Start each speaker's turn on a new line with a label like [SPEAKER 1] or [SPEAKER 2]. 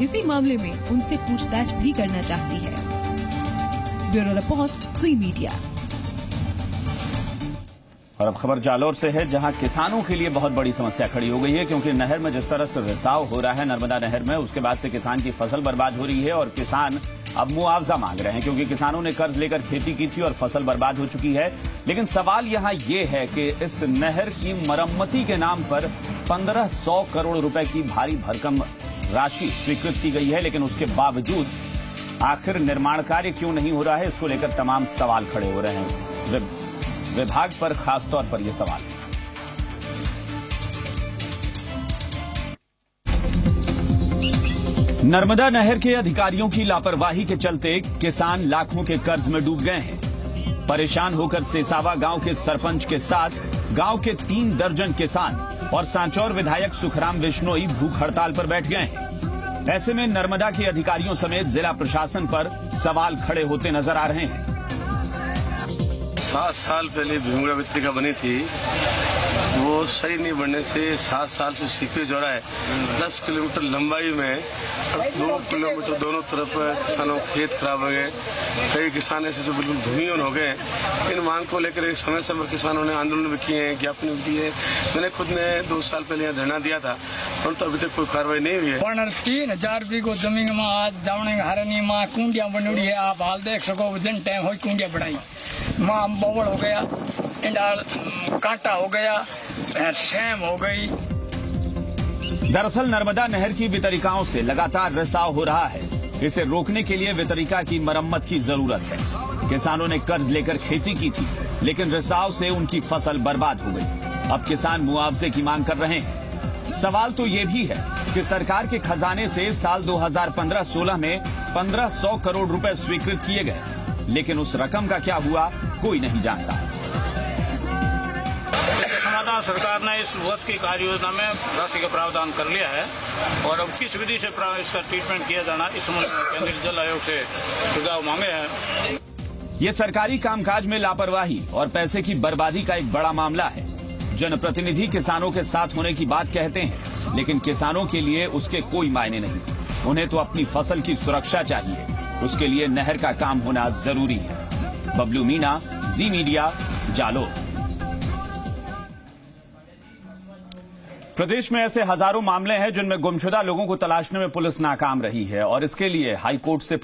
[SPEAKER 1] इसी मामले में उनसे पूछताछ भी करना चाहती है। ब्यूरो रिपोर्ट, जी मीडिया।
[SPEAKER 2] और अब खबर जालौर से है, जहां किसानों के लिए बहुत बड़ी समस्या खड़ी हो गई है, क्योंकि नहर में जिस तरह से रिसाव हो रहा है नर्मदा नहर में, उसके बाद से किसान की फसल बर्बाद हो रही है और किसान अब मुआवजा मांग रहे हैं, क्योंकि किसानों ने कर्ज लेकर खेती की थी और फसल बर्बाद हो चुकी है। लेकिन सवाल यहां ये है कि इस नहर की मरम्मती के नाम पर 1500 करोड़ रुपए की भारी भरकम राशि स्वीकृत की गई है, लेकिन उसके बावजूद आखिर निर्माण कार्य क्यों नहीं हो रहा है, इसको लेकर तमाम सवाल खड़े हो रहे हैं। विभाग पर खासतौर पर यह सवाल है। नर्मदा नहर के अधिकारियों की लापरवाही के चलते किसान लाखों के कर्ज में डूब गए हैं। परेशान होकर सेसावा गांव के सरपंच के साथ गांव के 3 दर्जन किसान और सांचौर विधायक सुखराम बिश्नोई भूख हड़ताल पर बैठ गए हैं। ऐसे में नर्मदा के अधिकारियों समेत जिला प्रशासन पर सवाल खड़े होते नजर आ रहे हैं।
[SPEAKER 3] 7 साल पहले भीमगढ़ वितरिका बनी थी, वो सही नहीं बनने से 7 साल से सीपेज हो रहा है। 10 किलोमीटर लंबाई में 2 किलोमीटर दोनों तरफ किसानों के खेत खराब हो गए। कई किसान ऐसे जो बिल्कुल भूमिहीन हो गए। इन मांग को लेकर समय समय किसानों ने आंदोलन भी किए हैं, ज्ञापन भी दिए। मैंने खुद ने 2 साल पहले यहाँ धरना दिया था, परंतु अभी तक कोई कार्रवाई नहीं हुई है।
[SPEAKER 4] 3000 बीघो जमीन में आज जावने हरनी माँ कुंडिया बनी है। आप हाल देख सको, जिन टाइम हो कुंडिया बढ़ाई माँ बवड़ हो गया, इंडाल कांटा हो गया, शैम हो गई।
[SPEAKER 2] दरअसल नर्मदा नहर की वितरिकाओं से लगातार रिसाव हो रहा है। इसे रोकने के लिए वितरिका की मरम्मत की जरूरत है। किसानों ने कर्ज लेकर खेती की थी, लेकिन रिसाव से उनकी फसल बर्बाद हो गई। अब किसान मुआवजे की मांग कर रहे हैं। सवाल तो ये भी है कि सरकार के खजाने से साल 2015-16 में 1500 करोड़ रुपए स्वीकृत किए गए, लेकिन उस रकम का क्या हुआ कोई नहीं जानता।
[SPEAKER 5] समाधान सरकार ने इस वर्ष की कार्य योजना में राशि का प्रावधान कर लिया है और अब किस विधि से इसका ट्रीटमेंट किया जाना, इस संबंध में केंद्रीय जल आयोग से सुझाव मांगे हैं।
[SPEAKER 2] ये सरकारी कामकाज में लापरवाही और पैसे की बर्बादी का एक बड़ा मामला है। जनप्रतिनिधि किसानों के साथ होने की बात कहते हैं, लेकिन किसानों के लिए उसके कोई मायने नहीं। उन्हें तो अपनी फसल की सुरक्षा चाहिए, उसके लिए नहर का काम होना जरूरी है। बबलू मीणा, जी मीडिया, जालौर। प्रदेश में ऐसे हजारों मामले हैं जिनमें गुमशुदा लोगों को तलाशने में पुलिस नाकाम रही है और इसके लिए हाईकोर्ट से